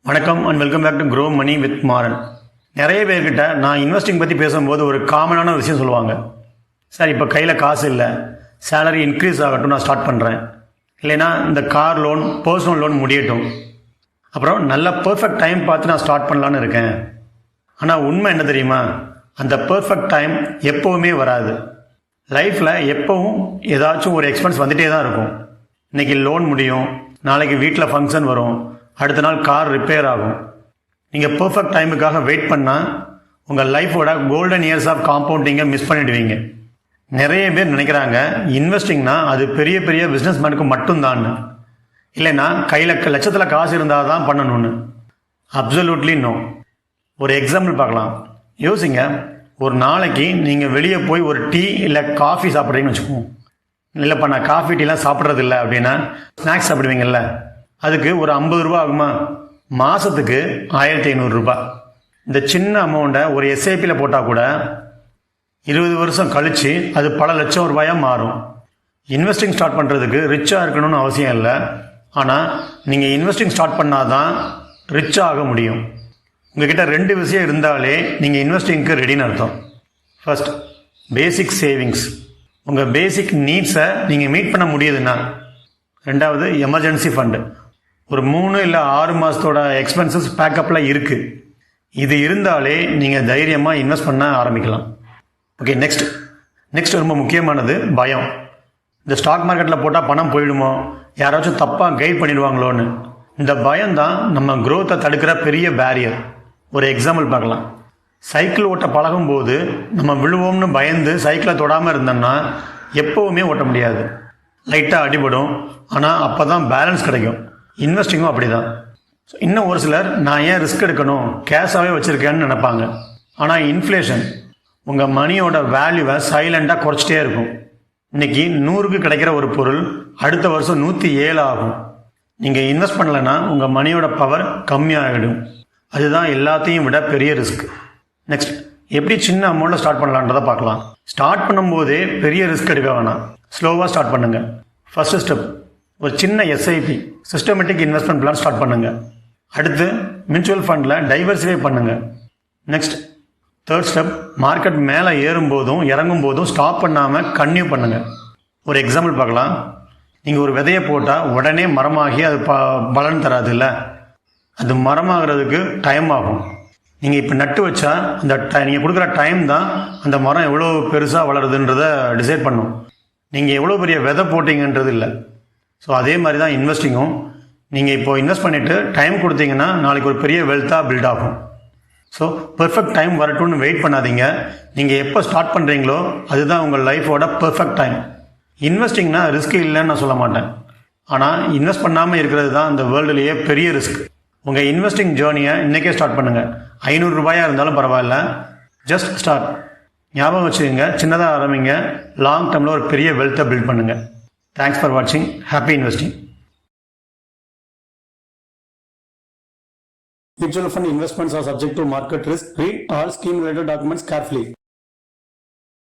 வணக்கம் and welcome back to grow money with Maran. நிறைய பேர்கிட்ட நான் இன்வெஸ்டிங் பற்றி பேசும்போது ஒரு காமனான விஷயம் சொல்லுவாங்க. சார் இப்போ கையில் காசு இல்லை, சேலரி இன்க்ரீஸ் ஆகட்டும், நான் ஸ்டார்ட் பண்ணுறேன். இல்லைனா இந்த கார் லோன், பர்சனல் லோன் முடியட்டும், அப்புறம் நல்ல பர்ஃபெக்ட் டைம் பார்த்து நான் ஸ்டார்ட் பண்ணலான்னு இருக்கேன். ஆனால் உண்மை என்ன தெரியுமா? அந்த பர்ஃபெக்ட் டைம் எப்போவுமே வராது. லைஃப்பில் எப்போவும் ஏதாச்சும் ஒரு எக்ஸ்பென்ஸ் வந்துகிட்டே தான் இருக்கும். இன்றைக்கி லோன் முடியும், நாளைக்கு வீட்டில் ஃபங்க்ஷன் வரும், அடுத்த நாள் கார் ரிப்பேர் ஆகும். நீங்கள் பர்ஃபெக்ட் டைமுக்காக வெயிட் பண்ணால் உங்கள் லைஃபோட கோல்டன் இயர்ஸ் ஆஃப் காம்பவுண்டிங்கை மிஸ் பண்ணிடுவீங்க. நிறைய பேர் நினைக்கிறாங்க இன்வெஸ்டிங்னா அது பெரிய பெரிய பிஸ்னஸ் மேனுக்கு மட்டும்தான், இல்லைன்னா கையில் லட்சத்தில் காசு இருந்தால் தான் பண்ணணும்னு. Absolutely no. ஒரு எக்ஸாம்பிள் பார்க்கலாம். யோசிங்க, ஒரு நாளைக்கு நீங்கள் வெளியே போய் ஒரு டீ இல்லை காஃபி சாப்பிட்றீங்கன்னு வச்சுக்கோங்க. இல்லைப்பா நான் காஃபி டீலாம் சாப்பிட்றது இல்லை அப்படின்னா ஸ்நாக்ஸ் சாப்பிடுவீங்கல்ல, அதுக்கு ஒரு 50 ரூபா ஆகுமா? மாதத்துக்கு 1500 ரூபாய். இந்த சின்ன அமௌண்ட்டை ஒரு எஸ்ஐபியில் போட்டால் கூட 20 வருஷம் கழித்து அது பல லட்சம் ரூபாயாக மாறும். இன்வெஸ்டிங் ஸ்டார்ட் பண்ணுறதுக்கு ரிச்சாக இருக்கணும்னு அவசியம் இல்லை. ஆனால் நீங்கள் இன்வெஸ்டிங் ஸ்டார்ட் பண்ணால் தான் ரிச்சாக ஆக முடியும். உங்ககிட்ட 2 விஷயம் இருந்தாலே நீங்கள் இன்வெஸ்டிங்க்கு ரெடின்னு அர்த்தம். ஃபர்ஸ்ட், பேசிக் சேவிங்ஸ். உங்கள் பேசிக் நீட்ஸை நீங்கள் மீட் பண்ண முடியுதுன்னா. ரெண்டாவது, எமர்ஜென்சி ஃபண்டு. ஒரு 3 இல்லை 6 மாதத்தோட எக்ஸ்பென்சஸ் பேக்கப்பில் இருக்குது. இது இருந்தாலே நீங்கள் தைரியமாக இன்வெஸ்ட் பண்ண ஆரம்பிக்கலாம். ஓகே, நெக்ஸ்ட் ரொம்ப முக்கியமானது பயம். இந்த ஸ்டாக் மார்க்கெட்டில் போட்டால் பணம் போயிடுமோ, யாராச்சும் தப்பாக கைட் பண்ணிடுவாங்களோன்னு. இந்த பயம்தான் நம்ம க்ரோத்தை தடுக்கிற பெரிய பேரியர். ஒரு எக்ஸாம்பிள் பார்க்கலாம். சைக்கிள் ஓட்ட பழகும்போது நம்ம விழுவோம்னு பயந்து சைக்கிளை தொடாமல் இருந்தோம்னா எப்போவுமே ஓட்ட முடியாது. லைட்டாக அடிபடும், ஆனால் அப்போ தான் பேலன்ஸ் கிடைக்கும். இன்வெஸ்டிங்கும் அப்படி தான். இன்னும் ஒரு சிலர் நான் ஏன் ரிஸ்க் எடுக்கணும், கேஷாகவே வச்சுருக்கேன்னு நினைப்பாங்க. ஆனால் இன்ஃப்ளேஷன் உங்கள் மணியோட வேல்யூவை சைலண்டாக குறைச்சிட்டே இருக்கும். இன்றைக்கி 100க்கு கிடைக்கிற ஒரு பொருள் அடுத்த வருஷம் 107 ஆகும். நீங்கள் இன்வெஸ்ட் பண்ணலைன்னா உங்கள் மணியோட பவர் கம்மியாகிடும். அதுதான் எல்லாத்தையும் விட பெரிய ரிஸ்க். நெக்ஸ்ட், எப்படி சின்ன அமௌண்ட்டில் ஸ்டார்ட் பண்ணலான்றதை பார்க்கலாம். ஸ்டார்ட் பண்ணும்போதே பெரிய ரிஸ்க் எடுக்க வேணாம், ஸ்லோவாக ஸ்டார்ட் பண்ணுங்கள். ஃபர்ஸ்ட் ஸ்டெப், ஒரு சின்ன SIP systematic investment plan start பண்ணுங்கள். அடுத்து மியூச்சுவல் ஃபண்டில் டைவர்சிஃபை பண்ணுங்கள். நெக்ஸ்ட், தேர்ட் ஸ்டெப், மார்க்கெட் மேலே ஏறும்போதும் இறங்கும் போதும் ஸ்டாப் பண்ணாமல் கன்டினியூ பண்ணுங்கள். ஒரு எக்ஸாம்பிள் பார்க்கலாம். நீங்கள் ஒரு விதையை போட்டால் உடனே மரமாகி அது பலன் தராது இல்லை, அது மரமாகிறதுக்கு டைம் ஆகும். நீங்கள் இப்போ நட்டு வச்சா அந்த நீங்கள் கொடுக்குற டைம் தான் அந்த மரம் எவ்வளோ பெருசாக வளருதுன்றதை டிசைட் பண்ணும். நீங்கள் எவ்வளோ பெரிய விதை போட்டிங்கன்றது இல்லை. ஸோ அதே மாதிரி தான் இன்வெஸ்டிங்கும். நீங்கள் இப்போ இன்வெஸ்ட் பண்ணிவிட்டு டைம் கொடுத்தீங்கன்னா நாளைக்கு ஒரு பெரிய வெல்த்தாக பில்ட் ஆகும். ஸோ பெர்ஃபெக்ட் டைம் வரட்டும்னு வெயிட் பண்ணாதீங்க. நீங்கள் எப்போ ஸ்டார்ட் பண்ணுறீங்களோ அதுதான் உங்கள் லைஃபோட பெர்ஃபெக்ட் டைம். இன்வெஸ்டிங்னா ரிஸ்க் இல்லைன்னு நான் சொல்ல மாட்டேன், ஆனால் இன்வெஸ்ட் பண்ணாமல் இருக்கிறது தான் இந்த வேர்ல்டுலேயே பெரிய ரிஸ்க். உங்கள் இன்வெஸ்டிங் ஜேர்னியை இன்றைக்கே ஸ்டார்ட் பண்ணுங்கள். 500 ரூபாயாக இருந்தாலும் பரவாயில்ல, ஜஸ்ட் ஸ்டார்ட். ஞாபகம் வச்சுக்கோங்க, சின்னதாக ஆரம்பிங்க, லாங் டேர்மில் ஒரு பெரிய வெல்த்தை பில்ட் பண்ணுங்கள். தேங்க்ஸ் ஃபார் வாட்சிங். Happy investing. Mutual fund investments are subject to market risk. Read all scheme related documents carefully.